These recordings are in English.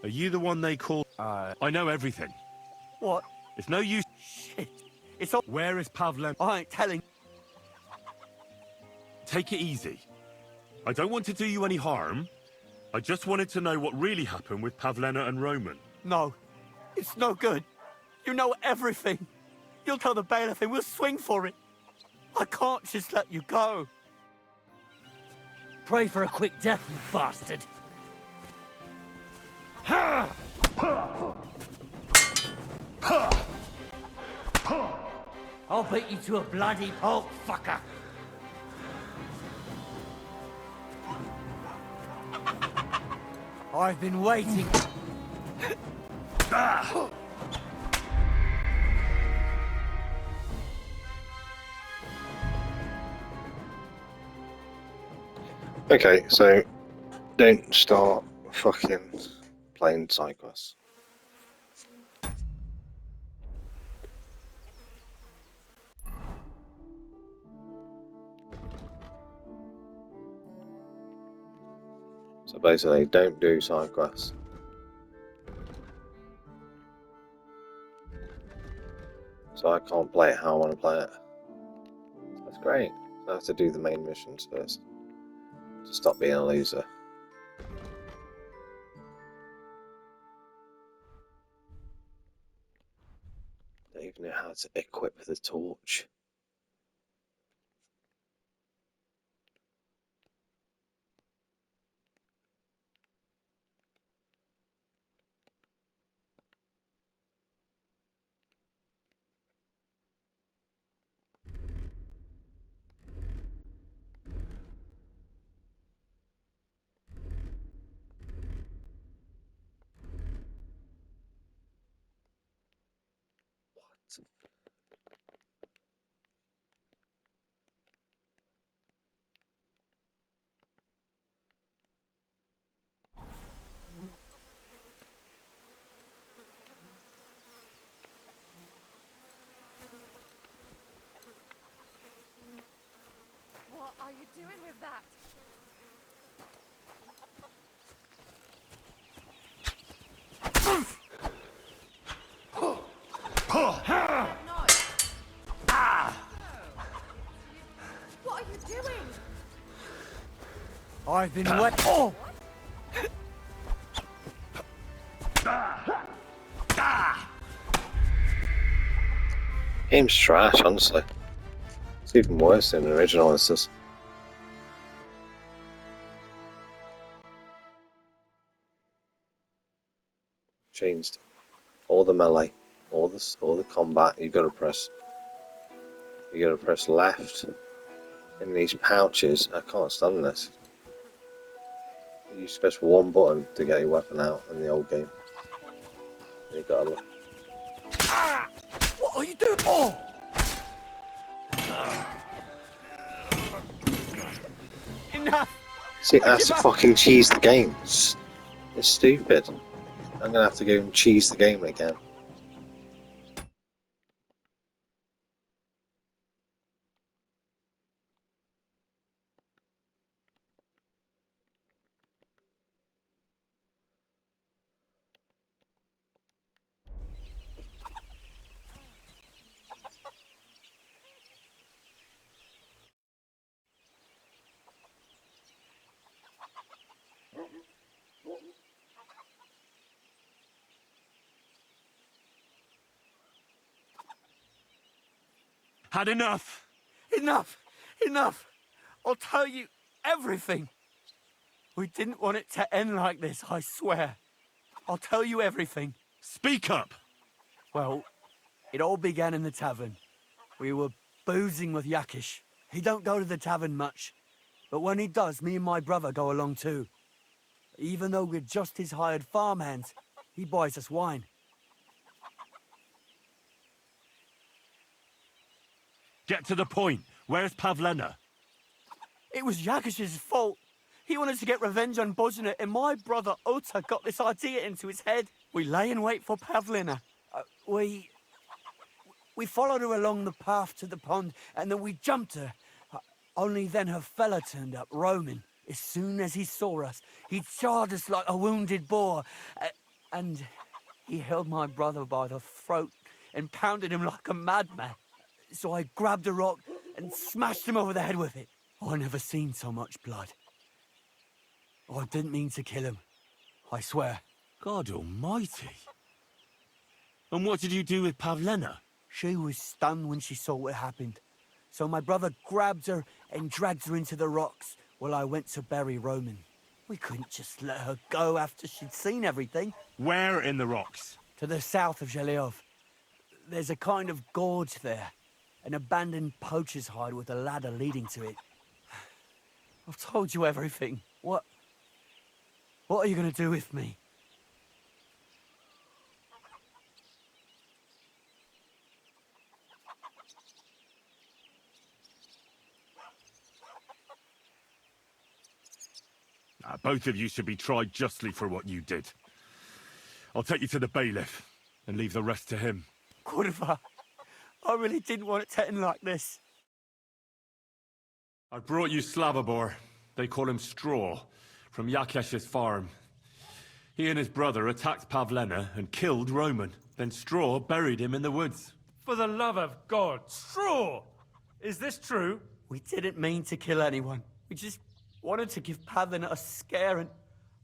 Are you the one they call... I know everything. What? It's no use... Shit. It's all... Where is Pavlen? I ain't telling. Take it easy. I don't want to do you any harm. I just wanted to know what really happened with Pavlena and Roman. No. It's no good. You know everything. You'll tell the bailiff and we'll swing for it. I can't just let you go. Pray for a quick death, you bastard. I'll beat you to a bloody pulp, fucker. I've been waiting. Okay, so don't start fucking playing side quests. So basically, don't do side quests. So I can't play it how I want to play it. That's great. I have to do the main missions first to stop being a loser. Don't even know how to equip the torch. What are you doing with that? What are you doing? I've been waiting. Oh! Game's trash, honestly. It's even worse than the original. It's just changed all the melee, all the combat. You gotta press left in these pouches. I can't stand this. You just press one button to get your weapon out in the old game. You gotta look. What are you doing? Oh! Enough! See, that's to fucking cheese the game. It's stupid. I'm gonna have to go and cheese the game again. Had enough! Enough! Enough! I'll tell you everything. We didn't want it to end like this, I swear. I'll tell you everything. Speak up! Well, it all began in the tavern. We were boozing with Yakish. He don't go to the tavern much, but when he does, me and my brother go along too. Even though we're just his hired farmhands, he buys us wine. Get to the point. Where's Pavlena? It was Yakish's fault. He wanted to get revenge on Bozina, and my brother Ota got this idea into his head. We lay in wait for Pavlena. We followed her along the path to the pond, and then we jumped her. Only then her fella turned up, Roman. As soon as he saw us, he charged us like a wounded boar. And he held my brother by the throat and pounded him like a madman. So I grabbed a rock and smashed him over the head with it. I never seen so much blood. I didn't mean to kill him, I swear. God almighty. And what did you do with Pavlena? She was stunned when she saw what happened. So my brother grabbed her and dragged her into the rocks while I went to bury Roman. We couldn't just let her go after she'd seen everything. Where in the rocks? To the south of Zheleov. There's a kind of gorge there. An abandoned poacher's hide with a ladder leading to it. I've told you everything. What are you gonna do with me? Both of you should be tried justly for what you did. I'll take you to the bailiff and leave the rest to him. Kurva, I really didn't want it to end like this. I brought you Slavobor. They call him Straw, from Yakesh's farm. He and his brother attacked Pavlena and killed Roman. Then Straw buried him in the woods. For the love of God, Straw! Is this true? We didn't mean to kill anyone. We just wanted to give Pavlena a scare and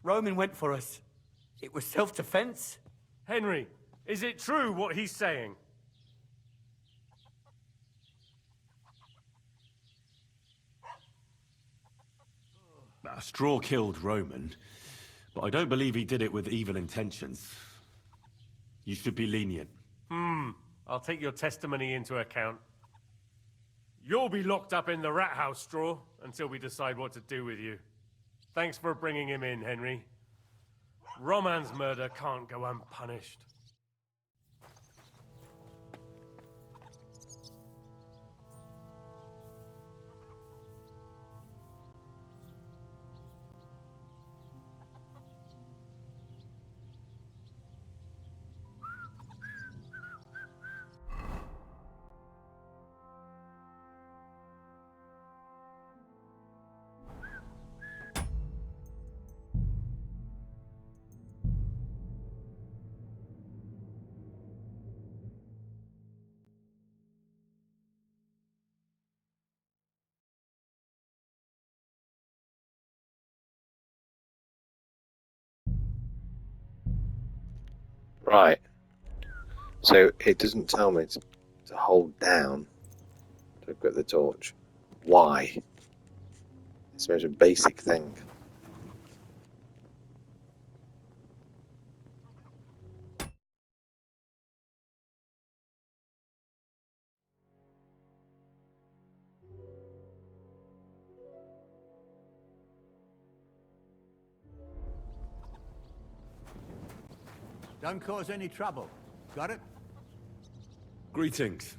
Roman went for us. It was self-defense. Henry, is it true what he's saying? Straw killed Roman, but I don't believe he did it with evil intentions. You should be lenient. I'll take your testimony into account. You'll be locked up in the rat house, Straw, until we decide what to do with you. Thanks for bringing him in, Henry. Roman's murder can't go unpunished. Right. So it doesn't tell me to hold down to equip the torch. Why? It's the most basic thing. Don't cause any trouble. Got it? Greetings.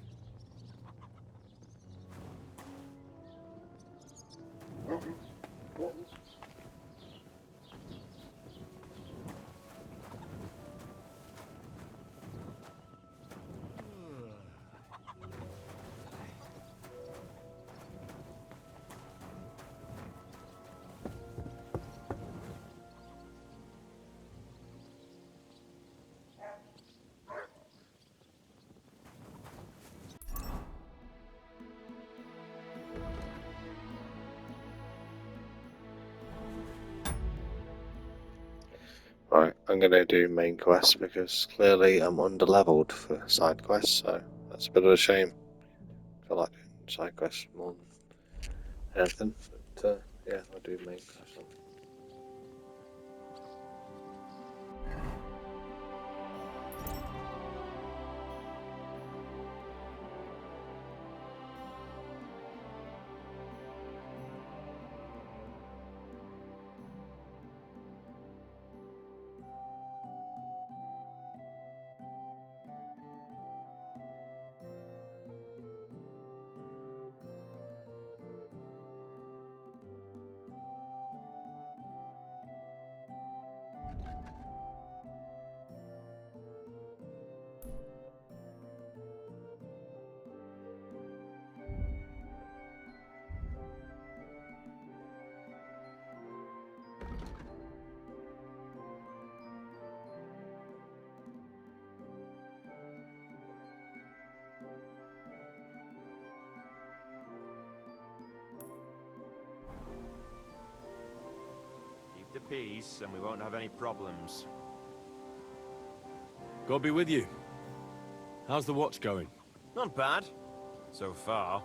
Right, I'm going to do main quest because clearly I'm under-leveled for side quests, so that's a bit of a shame. I like doing side quests more than anything, but yeah, I'll do main quest. keep the peace and we won't have any problems. God be with you. How's the watch going? Not bad. So far.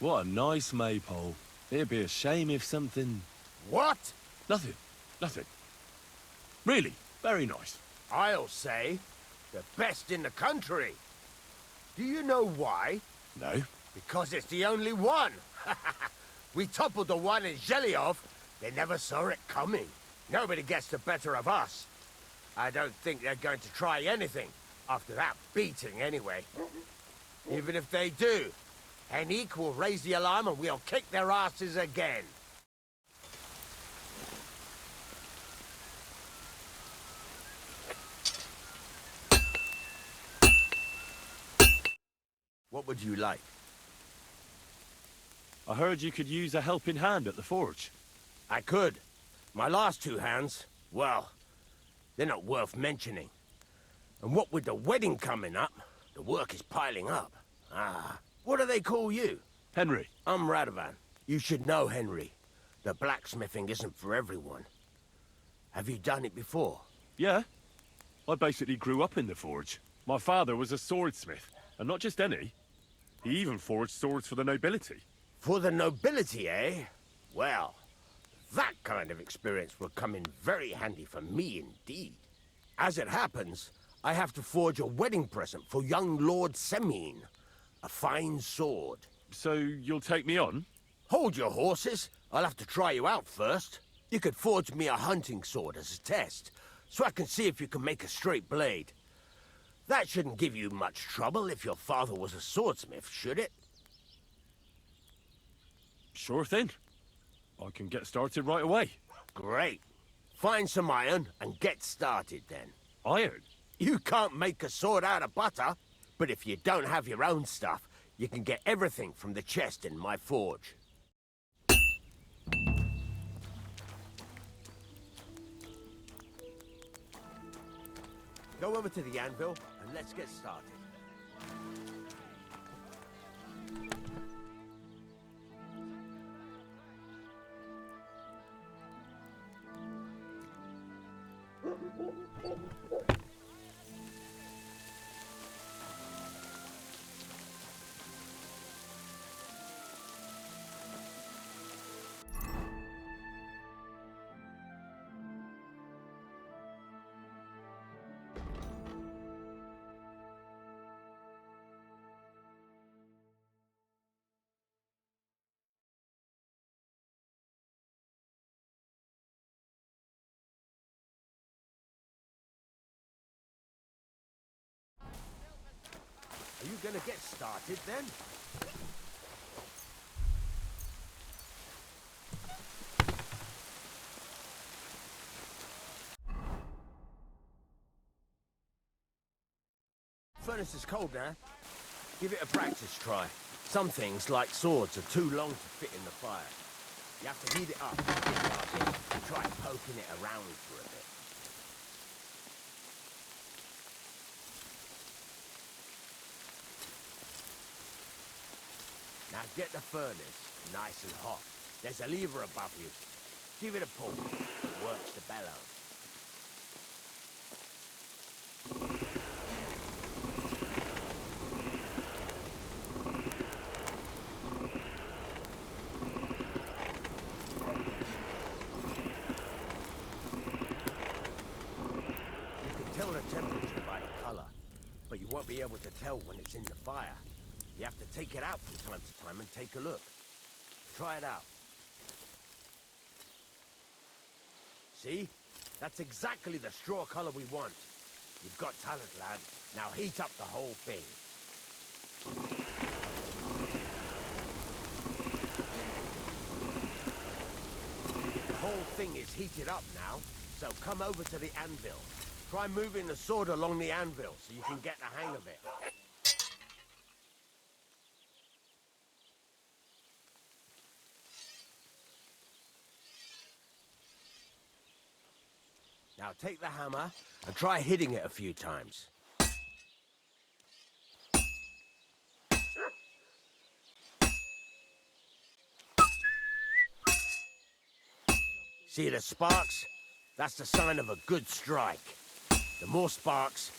What a nice maypole. It'd be a shame if something... What? Nothing. Nothing. Really, very nice. I'll say, the best in the country. Do you know why? No? Because it's the only one. We toppled the one in Zhelyov. They never saw it coming. Nobody gets the better of us. I don't think they're going to try anything after that beating anyway. Even if they do, Henrik will raise the alarm and we'll kick their asses again. What would you like? I heard you could use a helping hand at the forge. I could. My last two hands, well, they're not worth mentioning. And what with the wedding coming up, the work is piling up. Ah, what do they call you? Henry. I'm Radovan. You should know, Henry. The blacksmithing isn't for everyone. Have you done it before? Yeah. I basically grew up in the forge. My father was a swordsmith, and not just any. He even forged swords for the nobility. For the nobility, eh? Well, that kind of experience will come in very handy for me indeed. As it happens, I have to forge a wedding present for young Lord Semine. A fine sword. So you'll take me on? Hold your horses. I'll have to try you out first. You could forge me a hunting sword as a test, so I can see if you can make a straight blade. That shouldn't give you much trouble if your father was a swordsmith, should it? Sure thing. I can get started right away. Great. Find some iron and get started then. Iron? You can't make a sword out of butter, but if you don't have your own stuff, you can get everything from the chest in my forge. Go over to the anvil and let's get started. Are you gonna get started then? Furnace is cold now. Give it a practice try. Some things, like swords, are too long to fit in the fire. You have to heat it up, and try poking it around for a bit. Now get the furnace nice and hot. There's a lever above you. Give it a pull. It works the bellows. You can tell the temperature by the color, but you won't be able to tell when it's in the fire. You have to take it out from time to time and take a look. Try it out. See? That's exactly the straw color we want. You've got talent, lad. Now heat up the whole thing. The whole thing is heated up now, so come over to the anvil. Try moving the sword along the anvil so you can get the hang of it. Now take the hammer and try hitting it a few times. See the sparks? That's the sign of a good strike. The more sparks,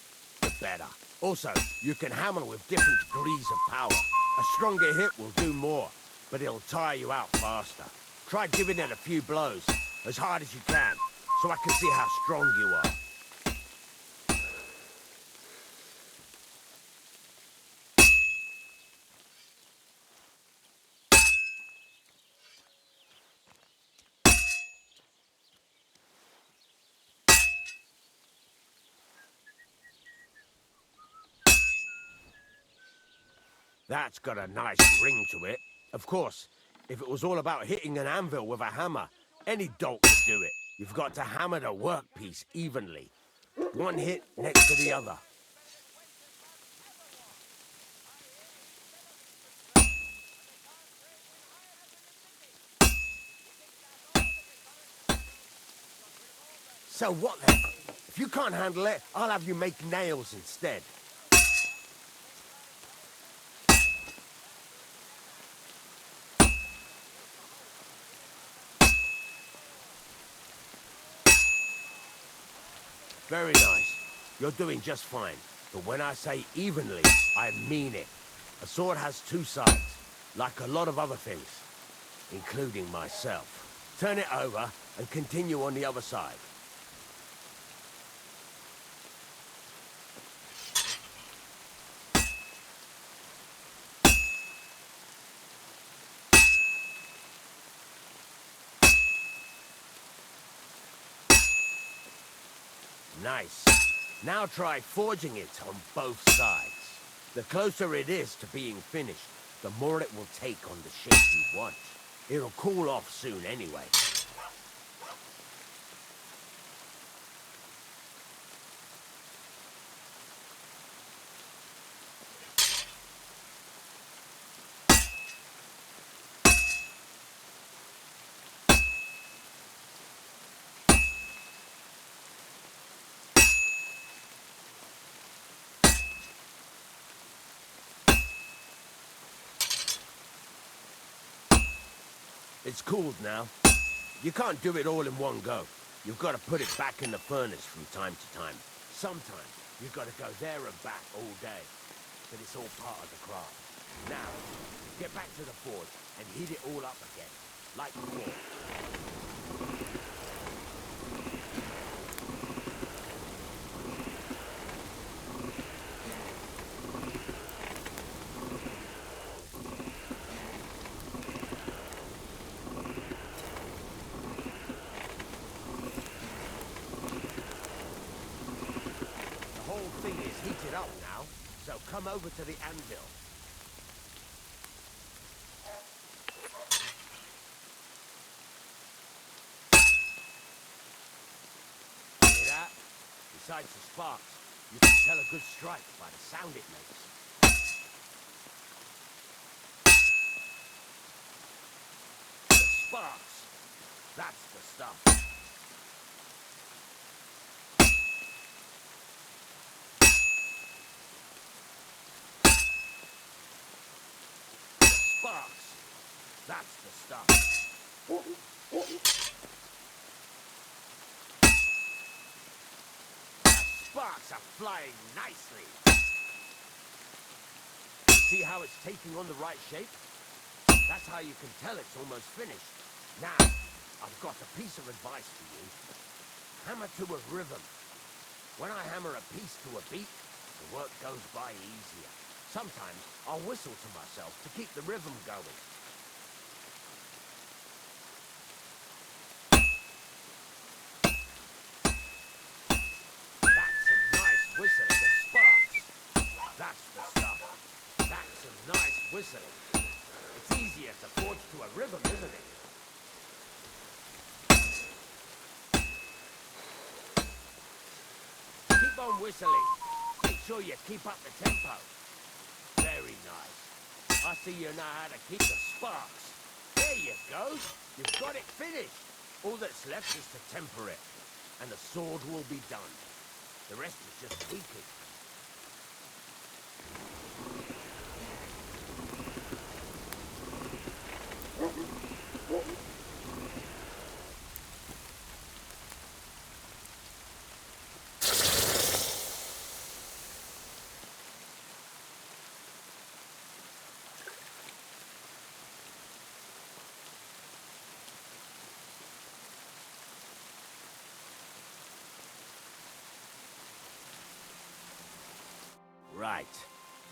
the better. Also, you can hammer with different degrees of power. A stronger hit will do more. but it'll tire you out faster. Try giving it a few blows, as hard as you can, so I can see how strong you are. That's got a nice ring to it. Of course, if it was all about hitting an anvil with a hammer, any dolt could do it. You've got to hammer the workpiece evenly. One hit next to the other. So what then? If you can't handle it, I'll have you make nails instead. Very nice. You're doing just fine. But when I say evenly, I mean it. A sword has two sides, like a lot of other things, including myself. Turn it over and continue on the other side. Nice. Now try forging it on both sides. The closer it is to being finished, the more it will take on the shape you want. It'll cool off soon anyway. It's cooled now. You can't do it all in one go. You've got to put it back in the furnace from time to time. Sometimes you've got to go there and back all day. But it's all part of the craft. Now, get back to the forge and heat it all up again, like before. Heated up now, so come over to the anvil. Hear that? Besides the sparks, you can tell a good strike by the sound it makes. The sparks! That's the stuff. Sparks. That's the stuff. The sparks are flying nicely. See how it's taking on the right shape? That's how you can tell it's almost finished. Now, I've got a piece of advice for you. Hammer to a rhythm. When I hammer a piece to a beat, the work goes by easier. Sometimes I'll whistle to myself to keep the rhythm going. That's a nice whistle, the sparks. That's the stuff. That's a nice whistle. It's easier to forge to a rhythm, isn't it? Keep on whistling. Make sure you keep up the tempo. Very nice. I see you know how to keep the sparks. There you go. You've got it finished. All that's left is to temper it, and the sword will be done. The rest is just tweaking.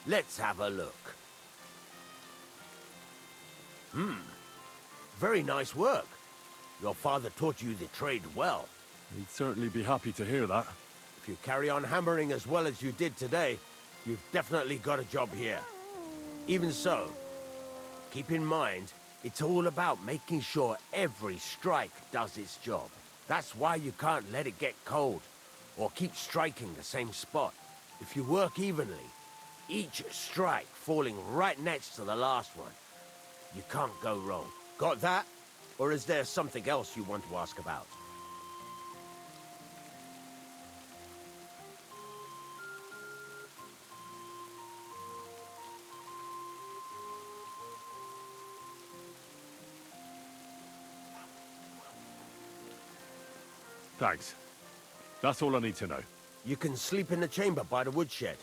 Let's have a look. Very nice work. Your father taught you the trade well. He'd certainly be happy to hear that. If you carry on hammering as well as you did today, you've definitely got a job here. Even so, keep in mind, it's all about making sure every strike does its job. That's why you can't let it get cold, or keep striking the same spot. If you work evenly, each strike falling right next to the last one, you can't go wrong. Got that? Or is there something else you want to ask about? Thanks. That's all I need to know. You can sleep in the chamber by the woodshed.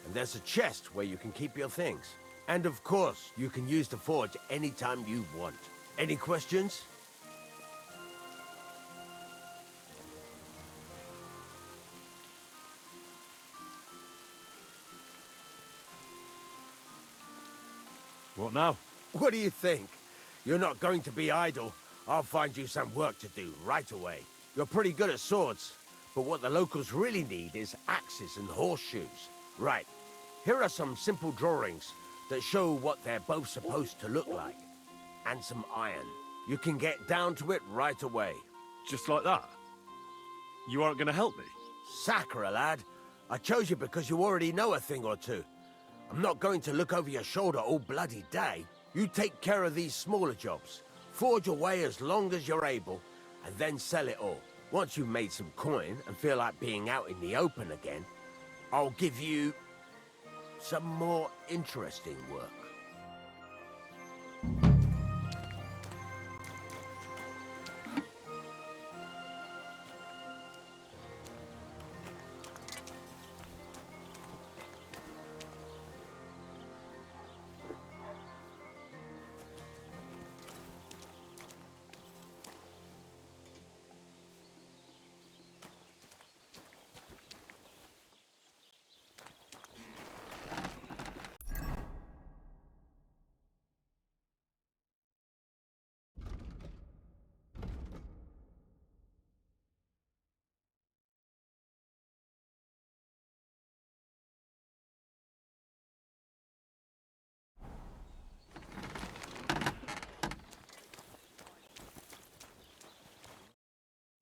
And there's a chest where you can keep your things. And of course, you can use the forge anytime you want. Any questions? What now? What do you think? You're not going to be idle. I'll find you some work to do right away. You're pretty good at swords, but what the locals really need is axes and horseshoes. Right, here are some simple drawings that show what they're both supposed to look like. And some iron. You can get down to it right away. Just like that? You aren't gonna help me? Sacre, lad. I chose you because you already know a thing or two. I'm not going to look over your shoulder all bloody day. You take care of these smaller jobs. Forge away as long as you're able, and then sell it all. Once you've made some coin and feel like being out in the open again, I'll give you some more interesting work.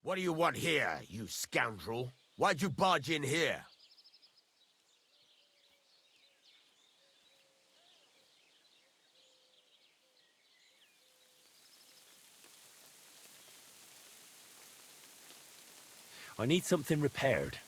What do you want here, you scoundrel? Why'd you barge in here? I need something repaired.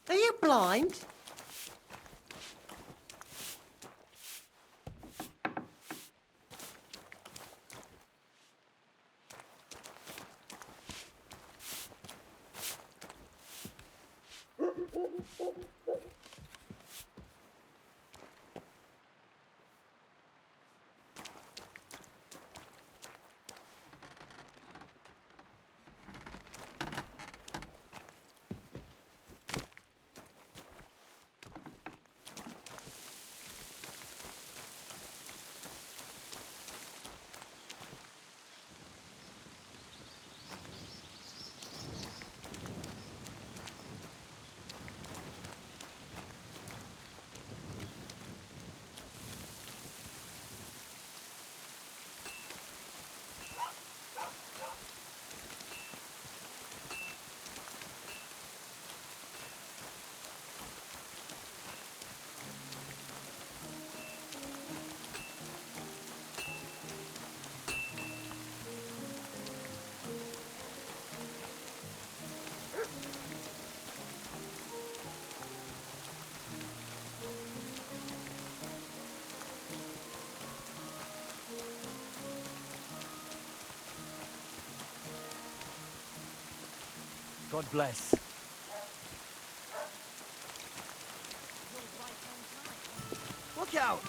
Are you blind? God bless. Look out!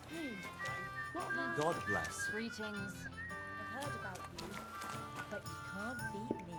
Hey, what about God bless. greetings? I've heard about you, but you can't beat me.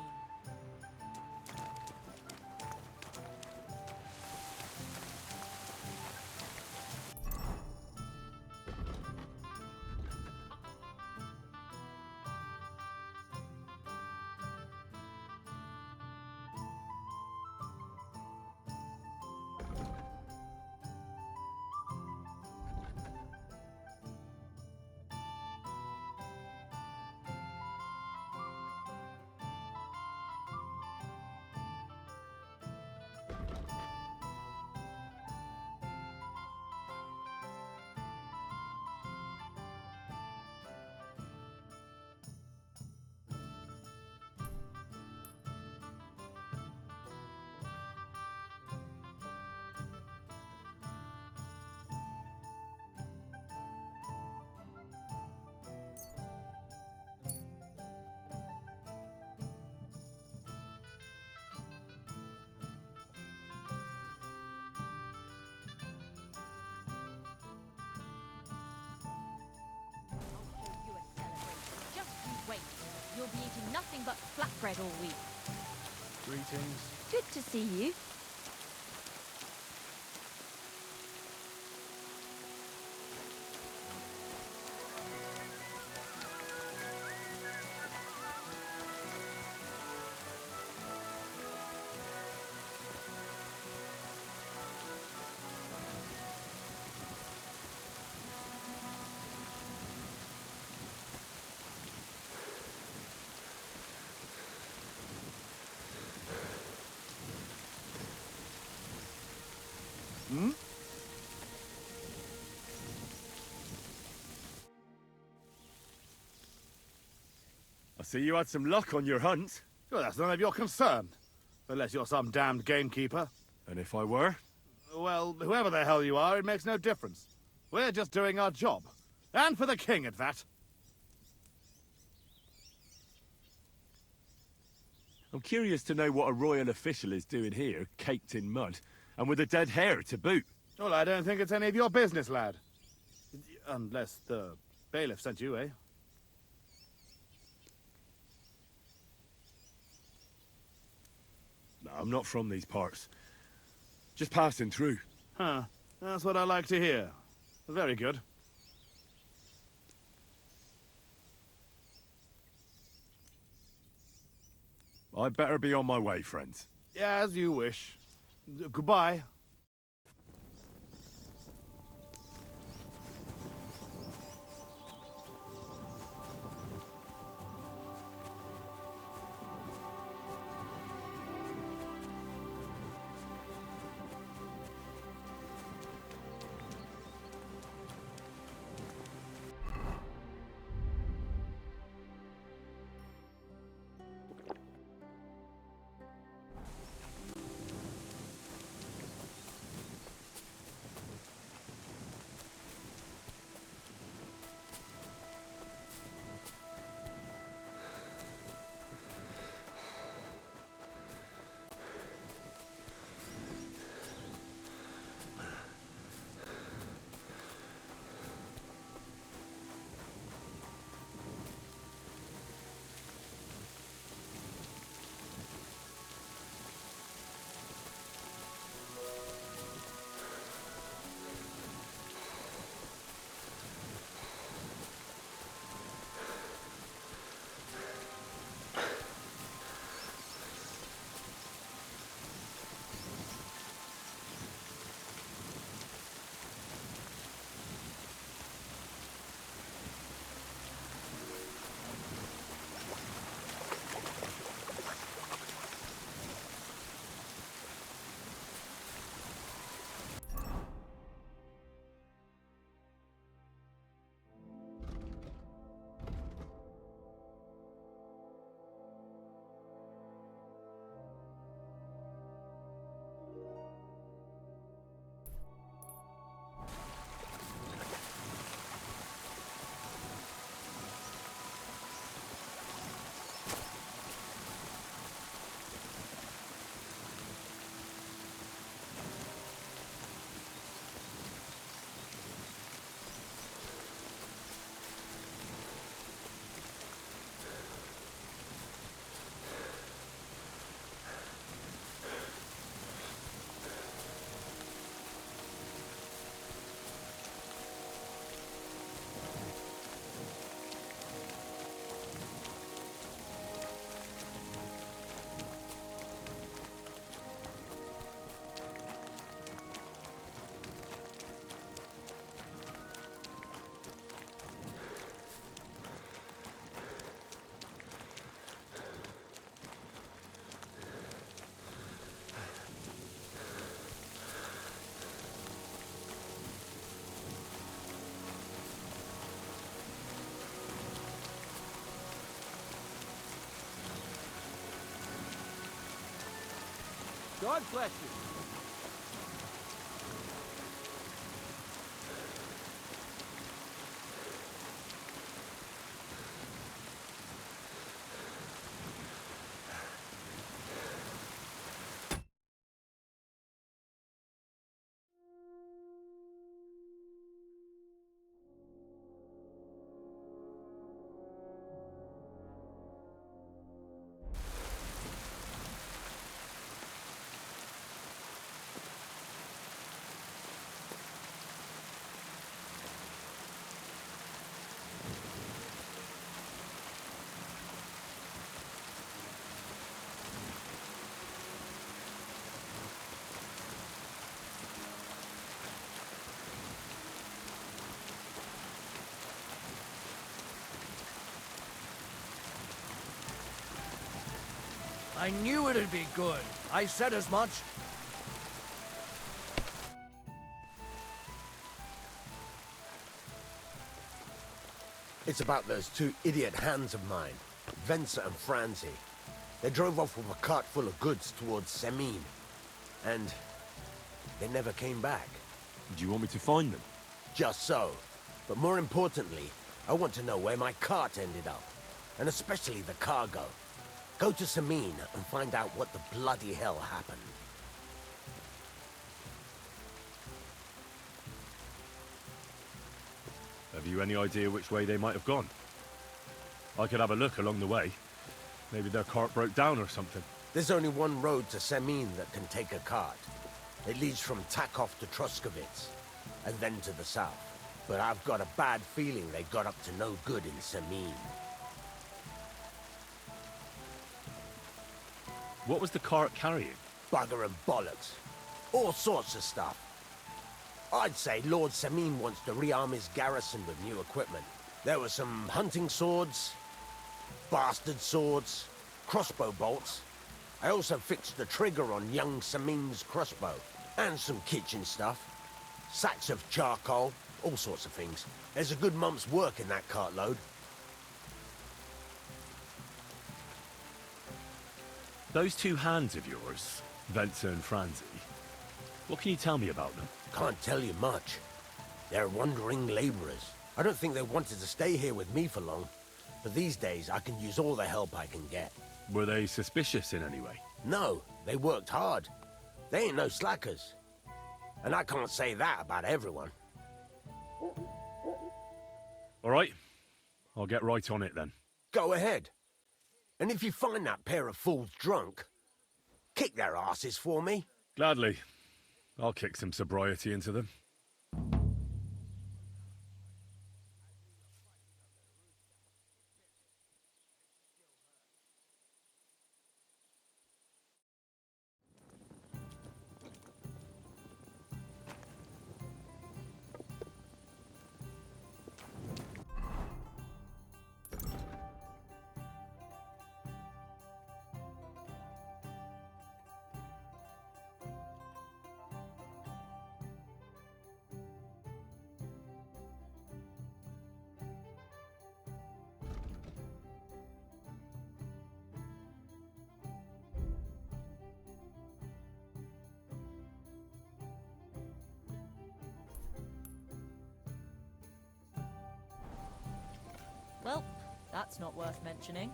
You a celebration. Just you wait. You'll be eating nothing but flatbread all week. Greetings. Good to see you. Hmm? I see you had some luck on your hunt. Well, that's none of your concern. Unless you're some damned gamekeeper. And if I were? Well, whoever the hell you are, it makes no difference. We're just doing our job. And for the king at that. I'm curious to know what a royal official is doing here, caked in mud, and with a dead hare to boot. Well, I don't think it's any of your business, lad. Unless the bailiff sent you, eh? No, I'm not from these parts. Just passing through. Huh. That's what I like to hear. Very good. I'd better be on my way, friends. Yeah, as you wish. Goodbye. God bless you. I knew it'd be good. I said as much. It's about those two idiot hands of mine, Venser and Franzi. They drove off with a cart full of goods towards Semin. And they never came back. Do you want me to find them? Just so. But more importantly, I want to know where my cart ended up. And especially the cargo. Go to Semin and find out what the bloody hell happened. Have you any idea which way they might have gone? I could have a look along the way. Maybe their cart broke down or something. There's only one road to Semin that can take a cart. It leads from Takov to Troskovitz, and then to the south. But I've got a bad feeling they got up to no good in Semin. What was the cart carrying? Bugger and bollocks. All sorts of stuff. I'd say Lord Semin wants to rearm his garrison with new equipment. There were some hunting swords, bastard swords, crossbow bolts. I also fixed the trigger on young Semin's crossbow, and some kitchen stuff. Sacks of charcoal, all sorts of things. There's a good month's work in that cartload. Those two hands of yours, Venser and Franzi, what can you tell me about them? Can't tell you much. They're wandering laborers. I don't think they wanted to stay here with me for long. But these days, I can use all the help I can get. Were they suspicious in any way? No, they worked hard. They ain't no slackers. And I can't say that about everyone. All right, I'll get right on it then. Go ahead. And if you find that pair of fools drunk, kick their asses for me. Gladly. I'll kick some sobriety into them. Well, that's not worth mentioning.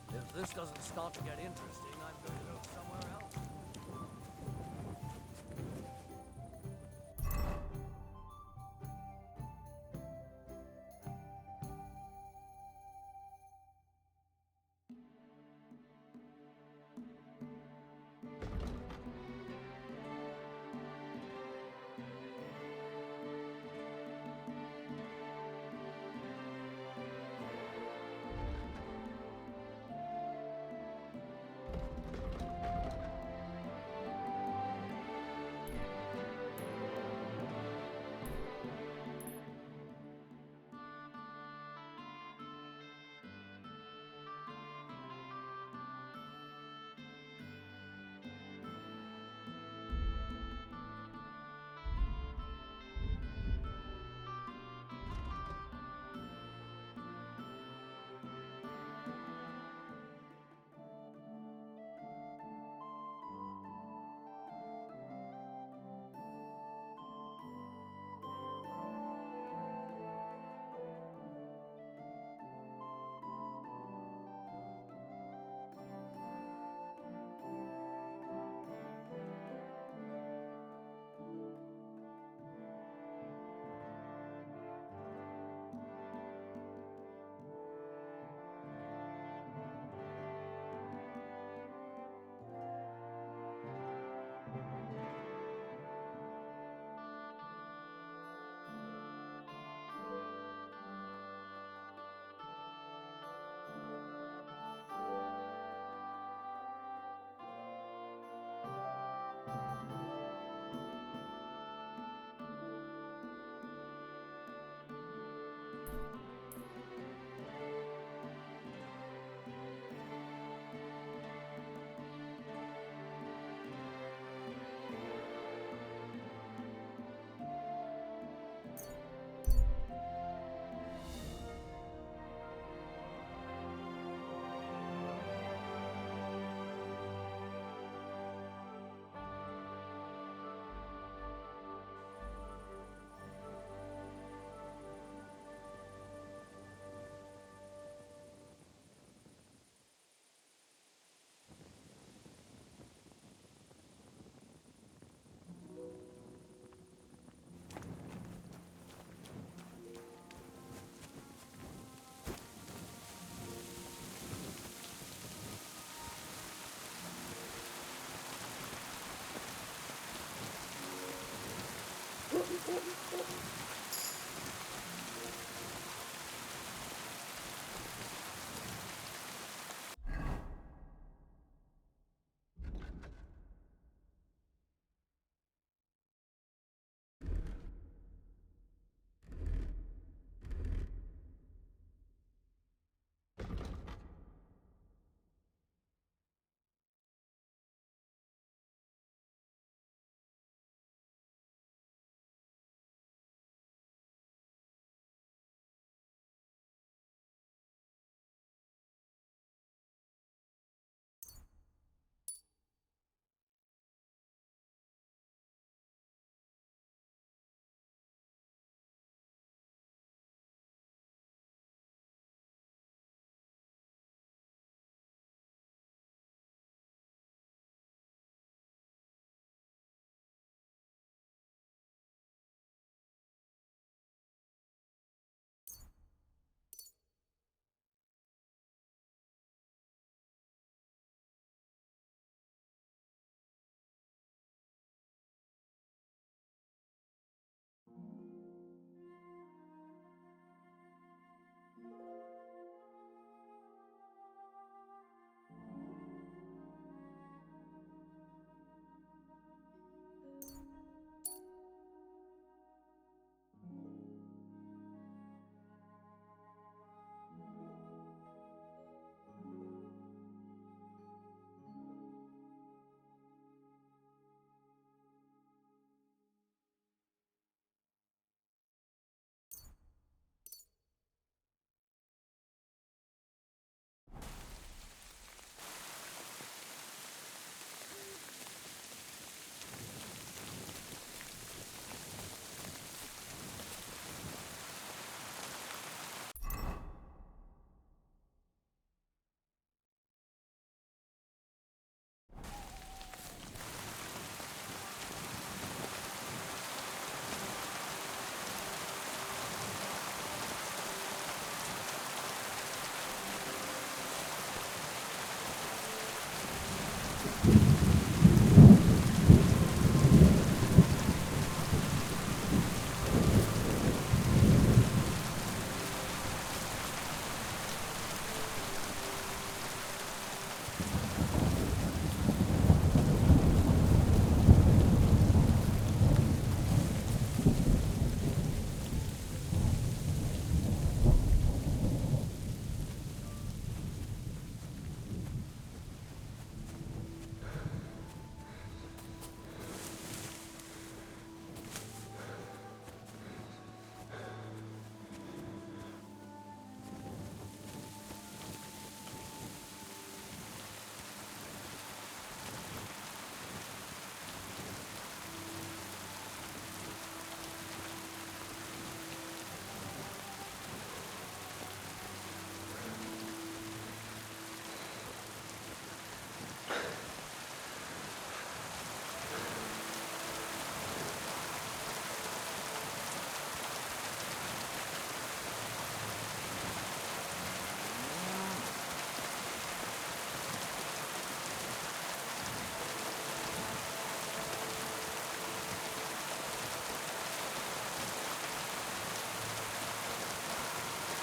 If this doesn't start to get interesting, I'm going to look somewhere else.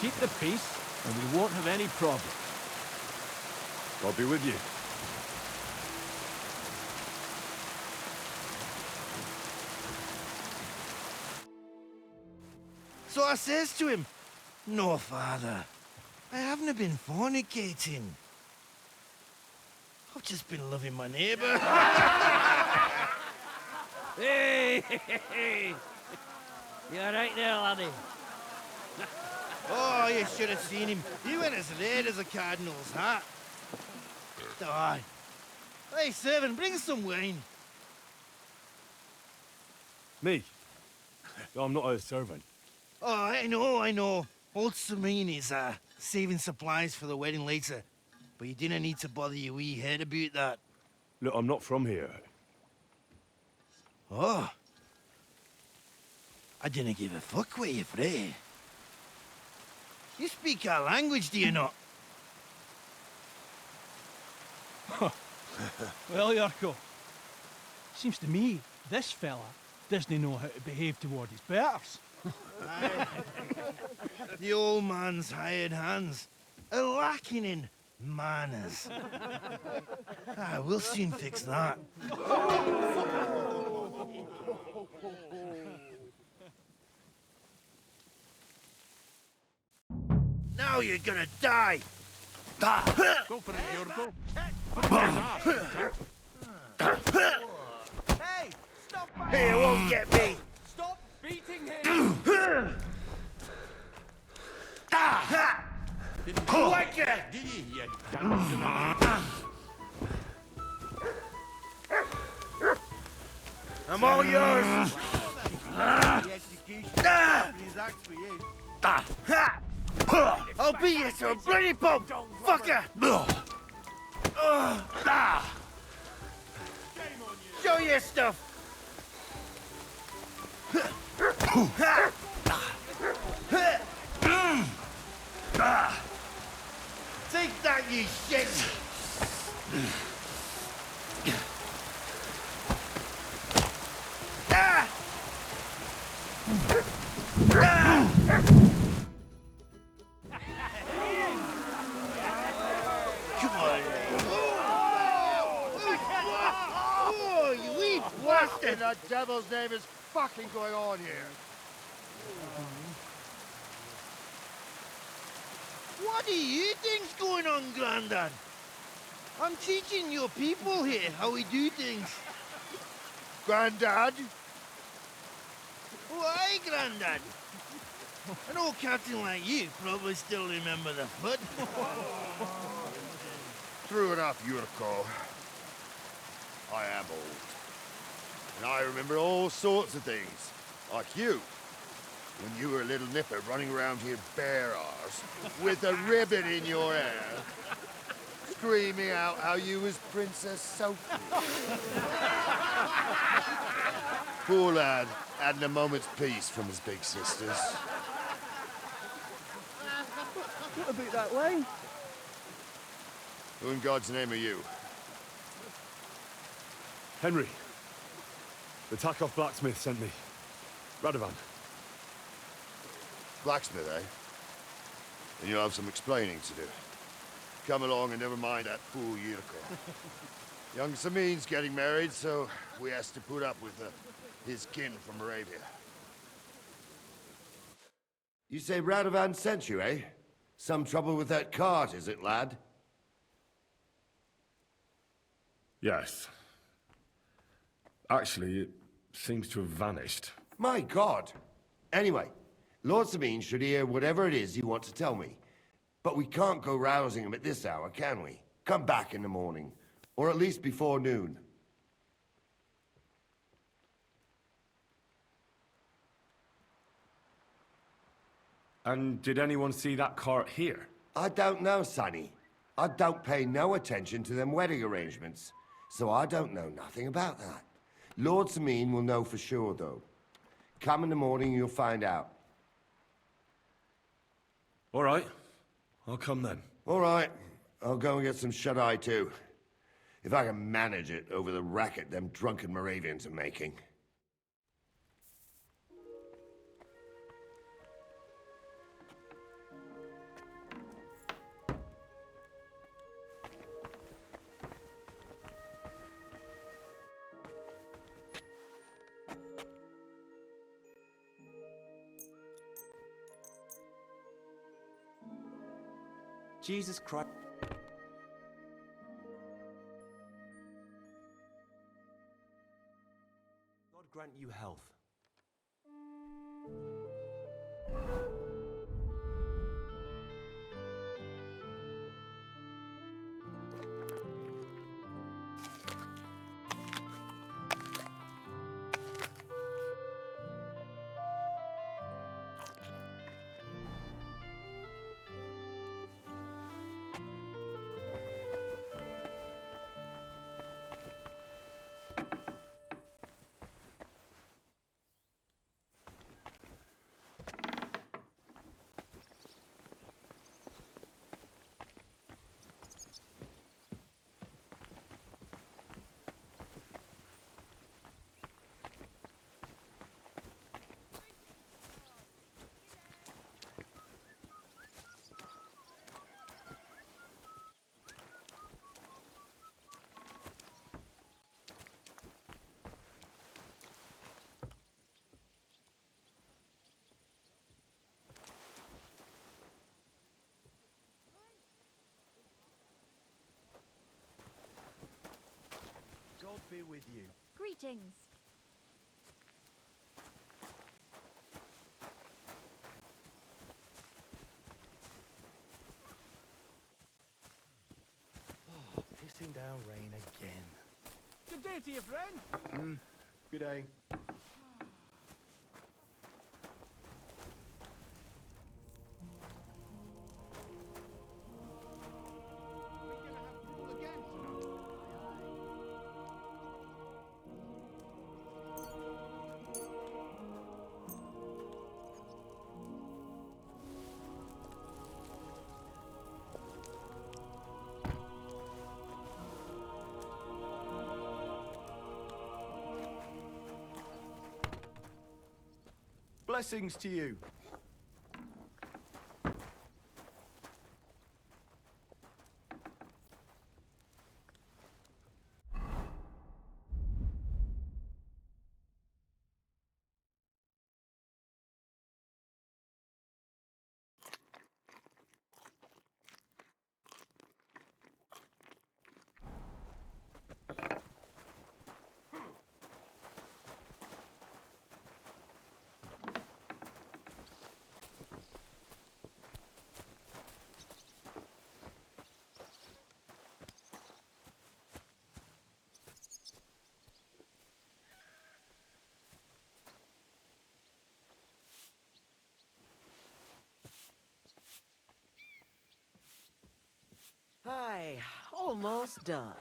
Keep the peace, and we won't have any problems. God be with you. So I says to him, "No, father, I haven't been fornicating. I've just been loving my neighbour." Hey! You alright there, laddie? Oh, you should have seen him. He went as red as a cardinal's hat. Aye. Hey, servant, bring some wine. Me? I'm not a servant. Oh, I know. Old Serene is saving supplies for the wedding later. But you didn't need to bother your wee head about that. Look, I'm not from here. Oh. I didn't give a fuck where you're from. You speak our language, do you not? Well, Yarko, seems to me this fella doesn't know how to behave toward his betters. The old man's hired hands are lacking in manners. We'll soon fix that. Now you're gonna die! Go for it, Yorgo. Hey! Stop fighting! Hey, it won't get me! Stop beating him! Quicker! I'm all yours! I'll beat you to a bloody pulp, fucker! Show your stuff! Take that, you shit! Come on. Oh, you weak What bastard! in the devil's name is fucking going on here? What do you think's going on, Grandad? I'm teaching your people here how we do things. Grandad? Why, Grandad? An old captain like you probably still remember the foot. True enough, Yurko. I am old. And I remember all sorts of things. Like you. When you were a little nipper running around here bare arse, with a ribbon in your hair, screaming out how you was Princess Sophie. Poor lad, hadn't a moment's peace from his big sisters. What about that way? Who in God's name are you? Henry. The Takoff blacksmith sent me. Radovan. Blacksmith, eh? Then you'll have some explaining to do. Come along and never mind that fool Yurko. Young Samin's getting married, so we has to put up with his kin from Moravia. You say Radovan sent you, eh? Some trouble with that cart, is it, lad? Yes. Actually, it seems to have vanished. My God! Anyway, Lord Sabine should hear whatever it is you want to tell me. But we can't go rousing him at this hour, can we? Come back in the morning. Or at least before noon. And did anyone see that cart here? I don't know, Sonny. I don't pay no attention to them wedding arrangements. So I don't know nothing about that. Lord Sabine will know for sure, though. Come in the morning, you'll find out. All right. I'll come then. All right. I'll go and get some shut-eye, too. If I can manage it over the racket them drunken Moravians are making. Jesus Christ. God grant you health. be with you. Greetings. Pissing down rain again. Good day to you, friend. Good day. Blessings to you. Aye, almost done.